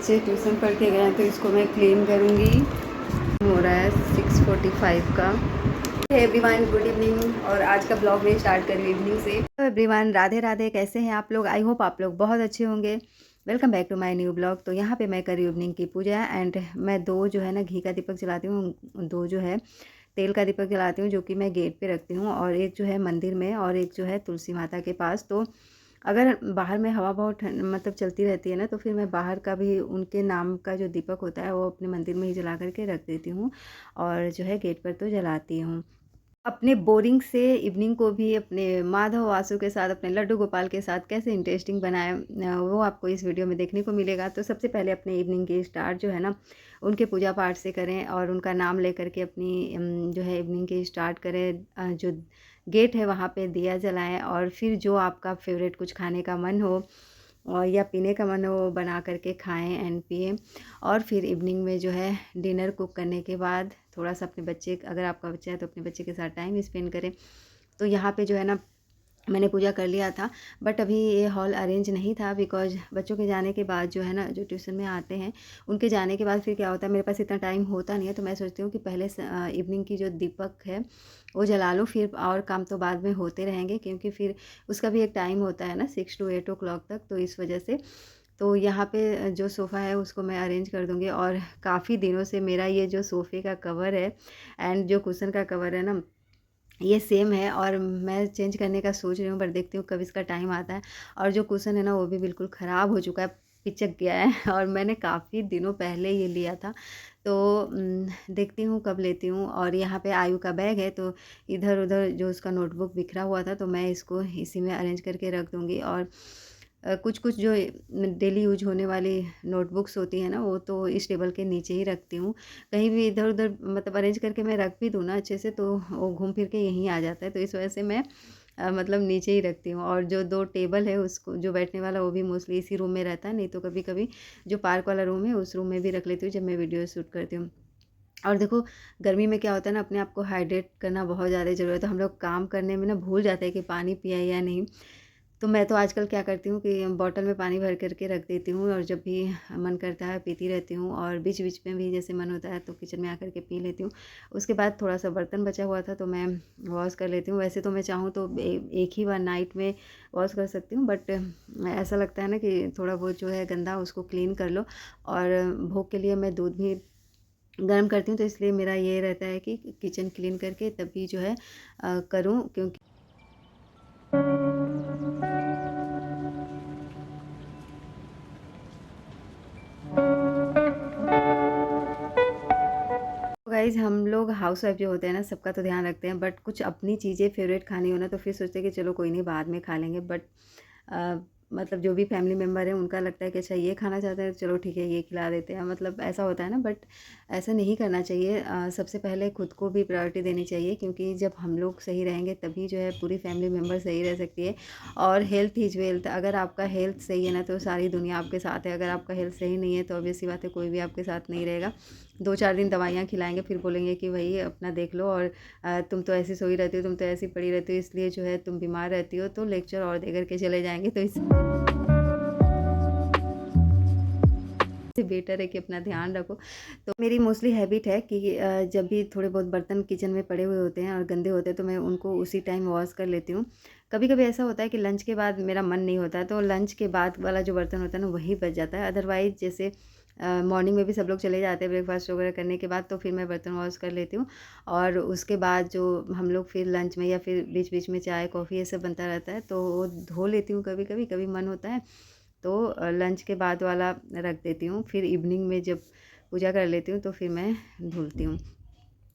बच्चे ट्यूशन पढ़ के गए हैं तो इसको मैं क्लीन करूँगी। हो रहा है 6:45 का। Everyone good evening. और आज का ब्लॉग में स्टार्ट करी इवनिंग से। तो एवरीवन राधे राधे, कैसे हैं आप लोग? आई होप आप लोग बहुत अच्छे होंगे। Welcome back to my new blog. तो यहाँ पे मैं करी इवनिंग की पूजा एंड मैं दो जो है ना घी का दीपक जलाती हूँ, दो जो है तेल का दीपक जलाती हूँ जो कि मैं गेट पे रखती हूँ, और एक जो है मंदिर में और एक जो है तुलसी माता के पास। तो अगर बाहर में हवा बहुत मतलब चलती रहती है ना, तो फिर मैं बाहर का भी उनके नाम का जो दीपक होता है वो अपने मंदिर में ही जला करके रख देती हूँ, और जो है गेट पर तो जलाती हूँ। अपने बोरिंग से इवनिंग को भी अपने माधव वासु के साथ, अपने लड्डू गोपाल के साथ कैसे इंटरेस्टिंग बनाया वो आपको इस वीडियो में देखने को मिलेगा। तो सबसे पहले अपने इवनिंग की स्टार्ट जो है ना उनके पूजा पाठ से करें और उनका नाम लेकर के अपनी जो है इवनिंग की स्टार्ट करें। जो गेट है वहाँ पे दिया जलाएं, और फिर जो आपका फेवरेट कुछ खाने का मन हो और या पीने का मन हो बना करके खाएं एंड पिए। और फिर इवनिंग में जो है डिनर कुक करने के बाद थोड़ा सा अपने बच्चे, अगर आपका बच्चा है तो अपने बच्चे के साथ टाइम स्पेंड करें। तो यहाँ पे जो है ना मैंने पूजा कर लिया था, बट अभी ये हॉल अरेंज नहीं था बिकॉज बच्चों के जाने के बाद जो है ना, जो ट्यूशन में आते हैं उनके जाने के बाद फिर क्या होता है, मेरे पास इतना टाइम होता नहीं है। तो मैं सोचती हूँ कि पहले इवनिंग की जो दीपक है वो जला लूँ, फिर और काम तो बाद में होते रहेंगे, क्योंकि फिर उसका भी एक टाइम होता है ना 6 to 8 o'clock तक। तो इस वजह से तो यहाँ पे जो सोफ़ा है उसको मैं अरेंज कर दूँगी। और काफ़ी दिनों से मेरा ये जो सोफ़े का कवर है एंड जो कुशन का कवर है ना, ये सेम है, और मैं चेंज करने का सोच रही हूँ, पर देखती हूँ कब इसका टाइम आता है। और जो कुशन है ना वो भी बिल्कुल ख़राब हो चुका है, पिचक गया है और मैंने काफ़ी दिनों पहले ये लिया था। तो देखती हूँ कब लेती हूँ। और यहाँ पे आयु का बैग है, तो इधर उधर जो उसका नोटबुक बिखरा हुआ था तो मैं इसको इसी में अरेंज करके रख दूँगी। और कुछ कुछ जो डेली यूज होने वाली नोटबुक्स होती हैं ना, वो तो इस टेबल के नीचे ही रखती हूँ। कहीं भी इधर उधर मतलब अरेंज करके मैं रख भी दूँ ना अच्छे से, तो वो घूम फिर के यहीं आ जाता है। तो इस वजह से मैं मतलब नीचे ही रखती हूँ। और जो 2 टेबल है उसको, जो बैठने वाला, वो भी मोस्टली इसी रूम में रहता है, नहीं तो कभी कभी जो पार्क वाला रूम है उस रूम में भी रख लेती हूँ जब मैं वीडियो शूट करती हूँ। और देखो गर्मी में क्या होता है ना, अपने आप को हाइड्रेट करना बहुत ज़्यादा ज़रूरत है। हम लोग काम करने में ना भूल जाते हैं कि पानी पिया या नहीं। तो मैं तो आजकल क्या करती हूँ कि बॉटल में पानी भर करके रख देती हूँ, और जब भी मन करता है पीती रहती हूँ। और बीच बीच में भी जैसे मन होता है तो किचन में आकर के पी लेती हूँ। उसके बाद थोड़ा सा बर्तन बचा हुआ था तो मैं वॉश कर लेती हूँ। वैसे तो मैं चाहूँ तो एक ही बार नाइट में वॉश कर सकती हूँ, बट ऐसा लगता है ना कि थोड़ा बहुत जो है गंदा उसको क्लीन कर लो। और भोग के लिए मैं दूध भी गर्म करती हूँ, तो इसलिए मेरा ये रहता है कि किचन क्लीन करके तभी जो है करूँ, क्योंकि गाइज़ हम लोग हाउसवाइफ जो होते हैं ना, सबका तो ध्यान रखते हैं, बट कुछ अपनी चीज़ें फेवरेट खानी हो ना तो फिर सोचते हैं कि चलो कोई नहीं बाद में खा लेंगे। बट मतलब जो भी फैमिली मेम्बर है उनका लगता है कि अच्छा ये खाना चाहते हैं तो चलो ठीक है ये खिला देते हैं, मतलब ऐसा होता है ना। बट ऐसा नहीं करना चाहिए। सबसे पहले खुद को भी प्रायोरिटी देनी चाहिए, क्योंकि जब हम लोग सही रहेंगे तभी जो है पूरी फैमिली मेम्बर सही रह सकती है। और हेल्थ इज़ वेल्थ। अगर आपका हेल्थ सही है ना तो सारी दुनिया आपके साथ है। अगर आपका हेल्थ सही नहीं है तो ऑब्वियस सी बात है कोई भी आपके साथ नहीं रहेगा। 2-4 दिन दवाइयाँ खिलाएँगे, फिर बोलेंगे कि भई अपना देख लो, और तुम तो ऐसी सोई रहती हो, तुम तो ऐसी पड़ी रहती हो, इसलिए जो है तुम बीमार रहती हो। तो लेक्चर और दे कर के चले जाएँगे। तो इससे बेटर है कि अपना ध्यान रखो। तो मेरी मोस्टली हैबिट है कि जब भी थोड़े बहुत बर्तन किचन में पड़े हुए होते हैं और गंदे होते हैं तो मैं उनको उसी टाइम वॉश कर लेती हूँ। कभी-कभी ऐसा होता है कि लंच के बाद मेरा मन नहीं होता है, तो लंच के बाद वाला जो बर्तन होता है ना वही बच जाता है। अदरवाइज़ जैसे मॉर्निंग में भी सब लोग चले जाते हैं ब्रेकफ़ास्ट वगैरह करने के बाद, तो फिर मैं बर्तन वॉश कर लेती हूँ। और उसके बाद जो हम लोग फिर लंच में या फिर बीच-बीच में चाय, कॉफ़ी ये सब बनता रहता है तो वो धो लेती हूँ कभी-कभी, कभी मन होता है तो लंच के बाद वाला रख देती हूँ। फिर इवनिंग में जब पूजा कर लेती हूँ तो फिर मैं धुलती हूँ।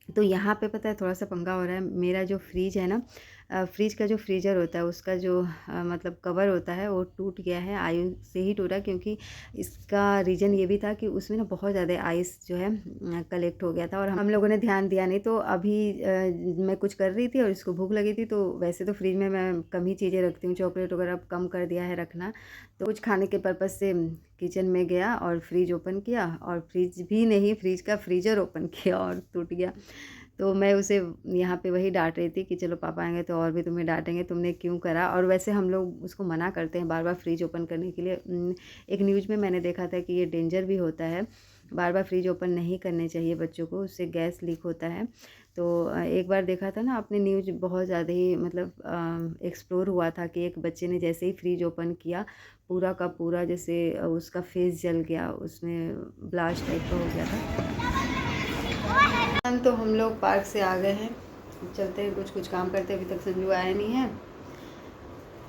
तो यहाँ पे पता है थोड़ा-सा पंगा हो रहा है। मेरा जो फ्रिज है ना, फ्रिज का जो फ्रीज़र होता है उसका जो मतलब कवर होता है वो टूट गया है। आयु से ही टूटा, क्योंकि इसका रीज़न ये भी था कि उसमें ना बहुत ज़्यादा आइस जो है कलेक्ट हो गया था, और हम लोगों ने ध्यान दिया नहीं। तो अभी मैं कुछ कर रही थी और इसको भूख लगी थी, तो वैसे तो फ्रिज में मैं कम ही चीज़ें रखती हूँ, चॉकलेट वगैरह अब कम कर दिया है रखना। तो कुछ खाने के पर्पज़ से किचन में गया और फ्रिज ओपन किया, और फ्रिज भी नहीं, फ्रिज का फ्रीज़र ओपन किया और टूट गया। तो मैं उसे यहाँ पे वही डांट रही थी कि चलो पापा आएंगे तो और भी तुम्हें डांटेंगे, तुमने क्यों करा। और वैसे हम लोग उसको मना करते हैं बार बार फ्रिज ओपन करने के लिए। एक न्यूज़ में मैंने देखा था कि ये डेंजर भी होता है, बार बार फ्रिज ओपन नहीं करने चाहिए बच्चों को, उससे गैस लीक होता है। तो एक बार देखा था ना आपने न्यूज़, बहुत ज़्यादा ही मतलब एक्सप्लोर हुआ था कि एक बच्चे ने जैसे ही फ्रिज ओपन किया, पूरा का पूरा जैसे उसका फेस जल गया, उसमें ब्लास्ट टाइप का हो गया था। तो हम लोग पार्क से आ गए हैं, चलते हैं कुछ काम करते हैं, अभी तक संजू आया नहीं है।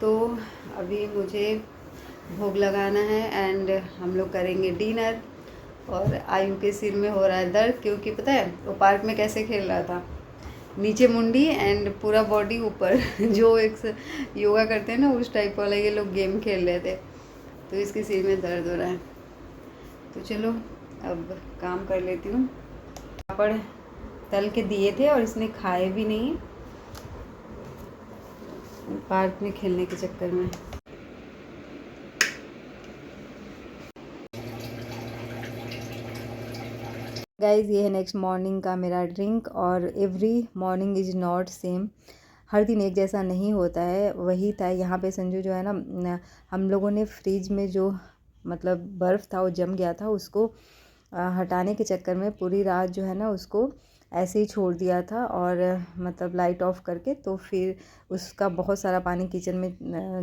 तो अभी मुझे भोग लगाना है एंड हम लोग करेंगे डिनर। और आयु के सिर में हो रहा है दर्द, क्योंकि पता है वो पार्क में कैसे खेल रहा था, नीचे मुंडी एंड पूरा बॉडी ऊपर जो एक योगा करते हैं ना उस टाइप वाला ये लोग गेम खेल रहे थे, तो इसके सिर में दर्द हो रहा है। तो चलो अब काम कर लेती हूँ। पापड़ तल के दिए थे और इसने खाए भी नहीं पार्क में खेलने के चक्कर में। गाइज़ ये है नेक्स्ट मॉर्निंग का मेरा ड्रिंक, और every morning is not same, हर दिन एक जैसा नहीं होता है। वही था यहाँ पे संजू जो है ना, हम लोगों ने फ्रिज में जो मतलब बर्फ़ था वो जम गया था, उसको हटाने के चक्कर में पूरी रात जो है ना उसको ऐसे ही छोड़ दिया था, और मतलब लाइट ऑफ करके। तो फिर उसका बहुत सारा पानी किचन में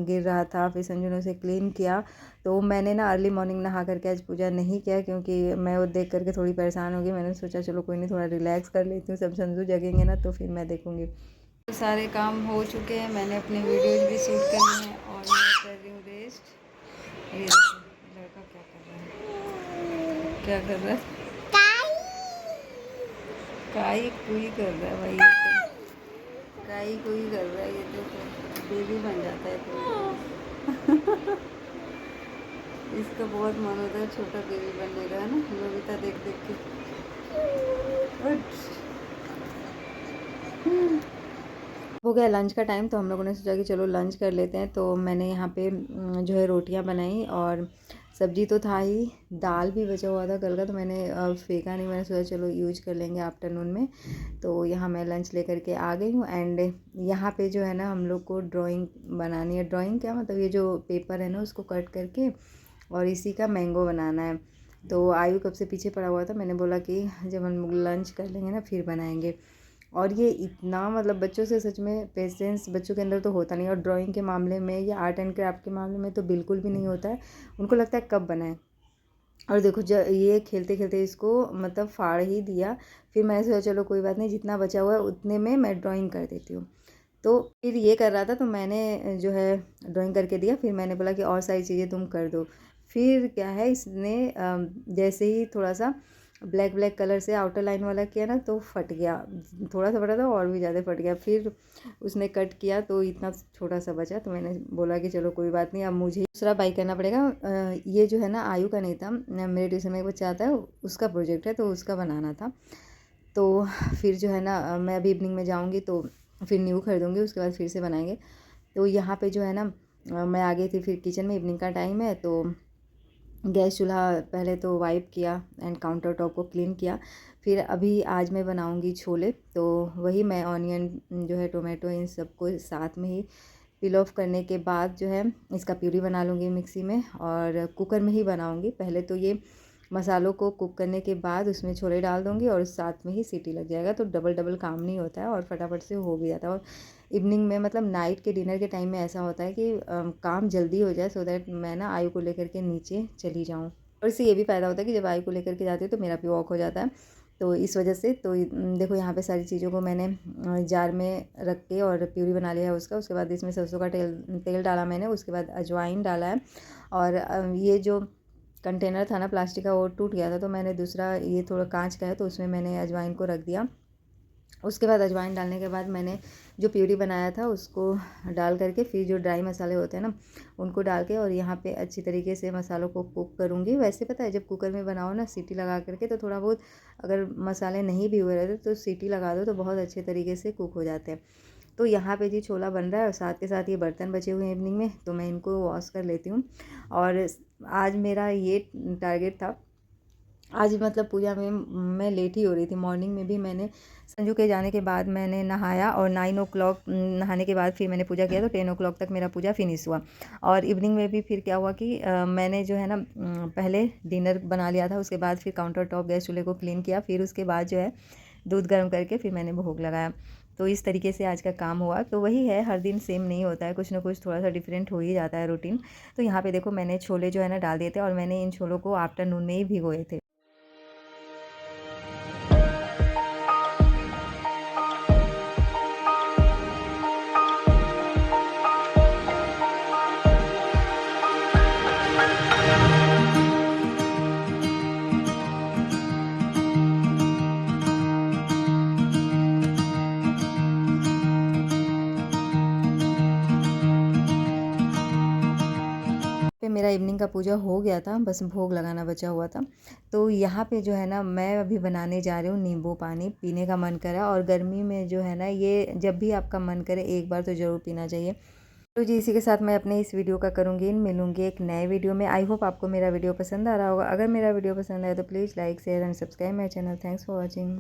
गिर रहा था, फिर संजू ने उसे क्लीन किया। तो मैंने ना अर्ली मॉर्निंग नहा करके आज पूजा नहीं किया, क्योंकि मैं वो देख करके थोड़ी परेशान हो गई। मैंने सोचा चलो कोई नहीं, थोड़ा रिलैक्स कर लेती हूँ, सब संजू जगेंगे ना तो फिर मैं देखूँगी। तो सारे काम हो चुके हैं, मैंने अपने वीडियोज़ भी शूट करनी है और मैं कर रही हूँ रेस्ट। ये देखो लड़का क्या कर रहा है, क्या कर रहा है, काई कुई कर रहा है भाई, ये तो काई कुई कर रहा है, ये तो बेबी बन जाता है तो इसका बहुत मन होता है छोटा बेबी बनने का, है ना, बबीता देख देख के। हो गया लंच का टाइम, तो हम लोगों ने सोचा कि चलो लंच कर लेते हैं। तो मैंने यहाँ पे जो है रोटियाँ बनाई, और सब्जी तो था ही, दाल भी बचा हुआ था कल का, तो मैंने फेंका नहीं, मैंने सोचा चलो यूज कर लेंगे आफ्टरनून में। तो यहाँ मैं लंच लेकर के आ गई हूँ। एंड यहाँ पे जो है ना हम लोग को ड्राइंग बनानी है। ड्राइंग क्या मतलब, ये जो पेपर है ना उसको कट करके और इसी का मैंगो बनाना है। तो आयु कब से पीछे पड़ा हुआ था, मैंने बोला कि जब हम लोग लंच कर लेंगे ना फिर बनाएंगे। और ये इतना मतलब बच्चों से सच में पेशेंस बच्चों के अंदर तो होता नहीं, और ड्राइंग के मामले में या आर्ट एंड क्राफ्ट के मामले में तो बिल्कुल भी नहीं होता है। उनको लगता है कब बनाए। और देखो जब ये खेलते खेलते इसको मतलब फाड़ ही दिया। फिर मैंने सोचा चलो कोई बात नहीं, जितना बचा हुआ है उतने में मैं ड्राइंग कर देती हूँ। तो फिर ये कर रहा था, तो मैंने जो है ड्राइंग करके दिया। फिर मैंने बोला कि और सारी चीज़ें तुम कर दो। फिर क्या है, इसने जैसे ही थोड़ा सा ब्लैक ब्लैक कलर से आउटर लाइन वाला किया ना तो फट गया, थोड़ा सा फटा था और भी ज़्यादा फट गया। फिर उसने कट किया तो इतना छोटा सा बचा, तो मैंने बोला कि चलो कोई बात नहीं, अब मुझे दूसरा बाई करना पड़ेगा। ये जो है ना आयु का नहीं था, मेरे ट्यूशन में एक बच्चा आता है उसका प्रोजेक्ट है, तो उसका बनाना था। तो फिर जो है ना मैं अभी इवनिंग में जाऊँगी तो फिर न्यू खरीदूँगी, उसके बाद फिर से बनाएंगे। तो यहाँ पे जो है ना मैं आ गई थी फिर किचन में, इवनिंग का टाइम है। तो गैस चूल्हा पहले तो वाइप किया एंड काउंटर टॉप को क्लीन किया। फिर अभी आज मैं बनाऊंगी छोले, तो वही मैं ऑनियन जो है टोमेटो इन सबको साथ में ही पील ऑफ करने के बाद जो है इसका प्यूरी बना लूँगी मिक्सी में, और कुकर में ही बनाऊँगी। पहले तो ये मसालों को कुक करने के बाद उसमें छोले डाल दूँगी और साथ में ही सीटी लग जाएगा, तो डबल डबल काम नहीं होता है और फटाफट से हो भी जाता है। और इवनिंग में मतलब नाइट के डिनर के टाइम में ऐसा होता है कि काम जल्दी हो जाए, सो दैट मैं ना आयु को लेकर के नीचे चली जाऊँ। और इससे ये भी फ़ायदा होता है कि जब आयु को लेकर के जाती हूँ तो मेरा भी वॉक हो जाता है। तो इस वजह से तो देखो यहाँ पे सारी चीज़ों को मैंने जार में रख के और प्यूरी बना लिया है उसका। उसके बाद इसमें सरसों का तेल डाला मैंने, उसके बाद अजवाइन डाला है। और ये जो कंटेनर था ना प्लास्टिक का वो टूट गया था, तो मैंने दूसरा, ये थोड़ा कांच का है तो उसमें मैंने अजवाइन को रख दिया। उसके बाद अजवाइन डालने के बाद मैंने जो प्यूरी बनाया था उसको डाल करके फिर जो ड्राई मसाले होते हैं ना उनको डाल के, और यहाँ पे अच्छी तरीके से मसालों को कुक करूँगी। वैसे पता है जब कुकर में बनाओ ना सीटी लगा करके, तो थोड़ा बहुत अगर मसाले नहीं भी हुए रहते तो सीटी लगा दो तो बहुत अच्छे तरीके से कुक हो जाते हैं। तो यहाँ पे जी छोला बन रहा है और साथ के साथ ये बर्तन बचे हुए हैं इवनिंग में, तो मैं इनको वॉश कर लेती हूँ। और आज मेरा ये टारगेट था आज मतलब पूजा में मैं लेट ही हो रही थी। मॉर्निंग में भी मैंने संजू के जाने के बाद मैंने नहाया और 9 o'clock नहाने के बाद फिर मैंने पूजा किया तो 10 o'clock तक मेरा पूजा फिनिश हुआ। और इवनिंग में भी फिर क्या हुआ कि मैंने जो है ना पहले डिनर बना लिया था, उसके बाद फिर काउंटर टॉप गैस चूल्हे को क्लीन किया, फिर उसके बाद जो है दूध गर्म करके फिर मैंने भोग लगाया। तो इस तरीके से आज का काम हुआ। तो वही है, हर दिन सेम नहीं होता है, कुछ ना कुछ थोड़ा सा डिफरेंट हो ही जाता है रूटीन। तो यहाँ पे देखो मैंने छोले जो है ना डाल दिए थे और मैंने इन छोलों को आफ्टरनून में ही भिगोए थे। पे मेरा इवनिंग का पूजा हो गया था, बस भोग लगाना बचा हुआ था। तो यहाँ पे जो है ना मैं अभी बनाने जा रही हूँ नींबू पानी। पीने का मन करा और गर्मी में जो है ना ये जब भी आपका मन करे एक बार तो ज़रूर पीना चाहिए। तो जी इसी के साथ मैं अपने इस वीडियो का करूँगी मिलूँगी एक नए वीडियो में। आई होप आपको मेरा वीडियो पसंद आ रहा होगा। अगर मेरा वीडियो पसंद आए तो please like share and subscribe my channel. Thanks for watching.